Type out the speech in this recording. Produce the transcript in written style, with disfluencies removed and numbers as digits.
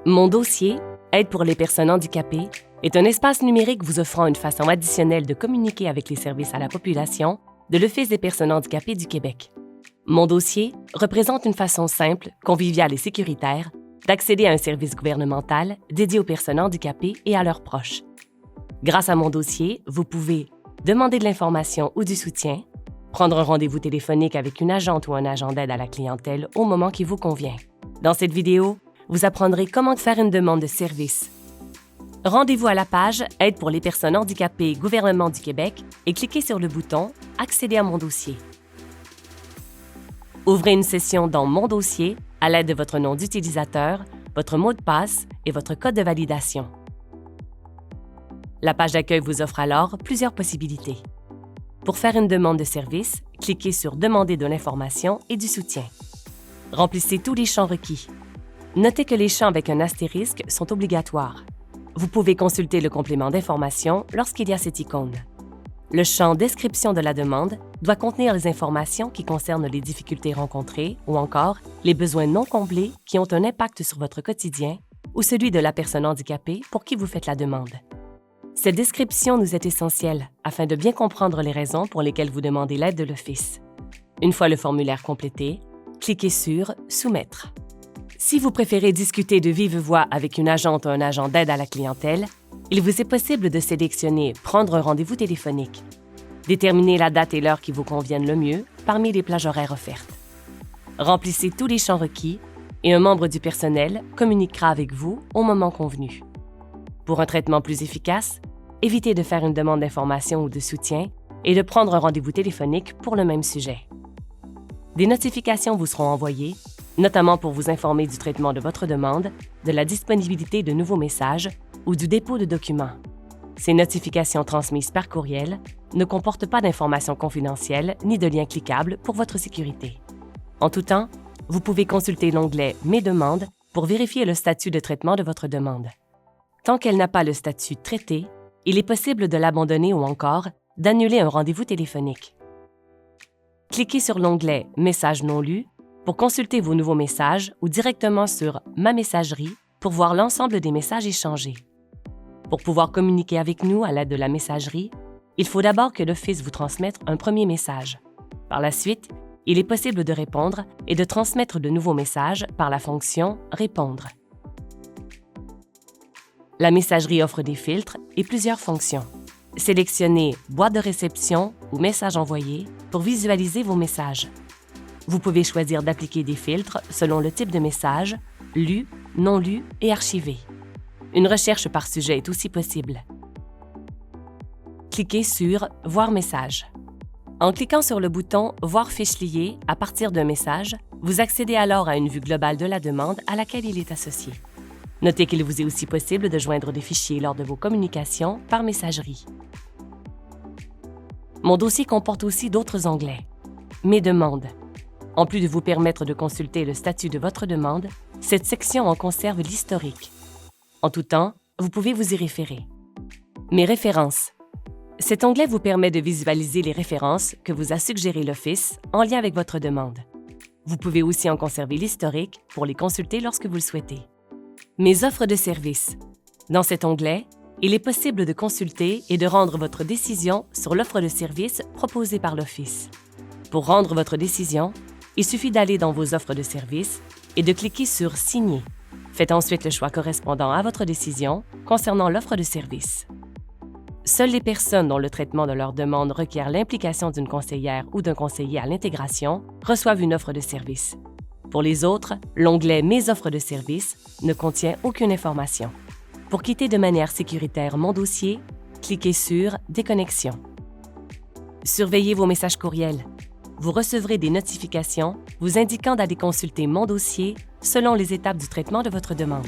Mon dossier, Aide pour les personnes handicapées, est un espace numérique vous offrant une façon additionnelle de communiquer avec les services à la population de l'Office des personnes handicapées du Québec. Mon dossier représente une façon simple, conviviale et sécuritaire d'accéder à un service gouvernemental dédié aux personnes handicapées et à leurs proches. Grâce à Mon dossier, vous pouvez demander de l'information ou du soutien, prendre un rendez-vous téléphonique avec une agente ou un agent d'aide à la clientèle au moment qui vous convient. Dans cette vidéo, vous apprendrez comment faire une demande de service. Rendez-vous à la page Aide pour les personnes handicapées Gouvernement du Québec et cliquez sur le bouton Accéder à mon dossier. Ouvrez une session dans Mon dossier à l'aide de votre nom d'utilisateur, votre mot de passe et votre code de validation. La page d'accueil vous offre alors plusieurs possibilités. Pour faire une demande de service, cliquez sur Demander de l'information et du soutien. Remplissez tous les champs requis. Notez que les champs avec un astérisque sont obligatoires. Vous pouvez consulter le complément d'information lorsqu'il y a cette icône. Le champ Description de la demande doit contenir les informations qui concernent les difficultés rencontrées ou encore les besoins non comblés qui ont un impact sur votre quotidien ou celui de la personne handicapée pour qui vous faites la demande. Cette description nous est essentielle afin de bien comprendre les raisons pour lesquelles vous demandez l'aide de l'Office. Une fois le formulaire complété, cliquez sur « Soumettre ». Si vous préférez discuter de vive voix avec une agente ou un agent d'aide à la clientèle, il vous est possible de sélectionner « Prendre un rendez-vous téléphonique ». Déterminez la date et l'heure qui vous conviennent le mieux parmi les plages horaires offertes. Remplissez tous les champs requis et un membre du personnel communiquera avec vous au moment convenu. Pour un traitement plus efficace, évitez de faire une demande d'information ou de soutien et de prendre un rendez-vous téléphonique pour le même sujet. Des notifications vous seront envoyées, notamment pour vous informer du traitement de votre demande, de la disponibilité de nouveaux messages ou du dépôt de documents. Ces notifications transmises par courriel ne comportent pas d'informations confidentielles ni de liens cliquables pour votre sécurité. En tout temps, vous pouvez consulter l'onglet « Mes demandes » pour vérifier le statut de traitement de votre demande. Tant qu'elle n'a pas le statut « Traité », il est possible de l'abandonner ou encore d'annuler un rendez-vous téléphonique. Cliquez sur l'onglet « Messages non lus » pour consulter vos nouveaux messages ou directement sur « Ma messagerie » pour voir l'ensemble des messages échangés. Pour pouvoir communiquer avec nous à l'aide de la messagerie, il faut d'abord que l'Office vous transmette un premier message. Par la suite, il est possible de répondre et de transmettre de nouveaux messages par la fonction « Répondre ». La messagerie offre des filtres et plusieurs fonctions. Sélectionnez « Boîte de réception » ou « Message envoyé » pour visualiser vos messages. Vous pouvez choisir d'appliquer des filtres selon le type de message, lu, non lu et archivé. Une recherche par sujet est aussi possible. Cliquez sur « Voir message ». En cliquant sur le bouton « Voir fiche liée » à partir d'un message, vous accédez alors à une vue globale de la demande à laquelle il est associé. Notez qu'il vous est aussi possible de joindre des fichiers lors de vos communications par messagerie. Mon dossier comporte aussi d'autres onglets. Mes demandes. En plus de vous permettre de consulter le statut de votre demande, cette section en conserve l'historique. En tout temps, vous pouvez vous y référer. Mes références. Cet onglet vous permet de visualiser les références que vous a suggérées l'Office en lien avec votre demande. Vous pouvez aussi en conserver l'historique pour les consulter lorsque vous le souhaitez. Mes offres de services. Dans cet onglet, il est possible de consulter et de rendre votre décision sur l'offre de service proposée par l'Office. Pour rendre votre décision, il suffit d'aller dans vos offres de services et de cliquer sur « Signer ». Faites ensuite le choix correspondant à votre décision concernant l'offre de service. Seules les personnes dont le traitement de leur demande requiert l'implication d'une conseillère ou d'un conseiller à l'intégration reçoivent une offre de service. Pour les autres, l'onglet « Mes offres de service » ne contient aucune information. Pour quitter de manière sécuritaire Mon dossier, cliquez sur « Déconnexion ». Surveillez vos messages courriels. Vous recevrez des notifications vous indiquant d'aller consulter Mon dossier selon les étapes du traitement de votre demande.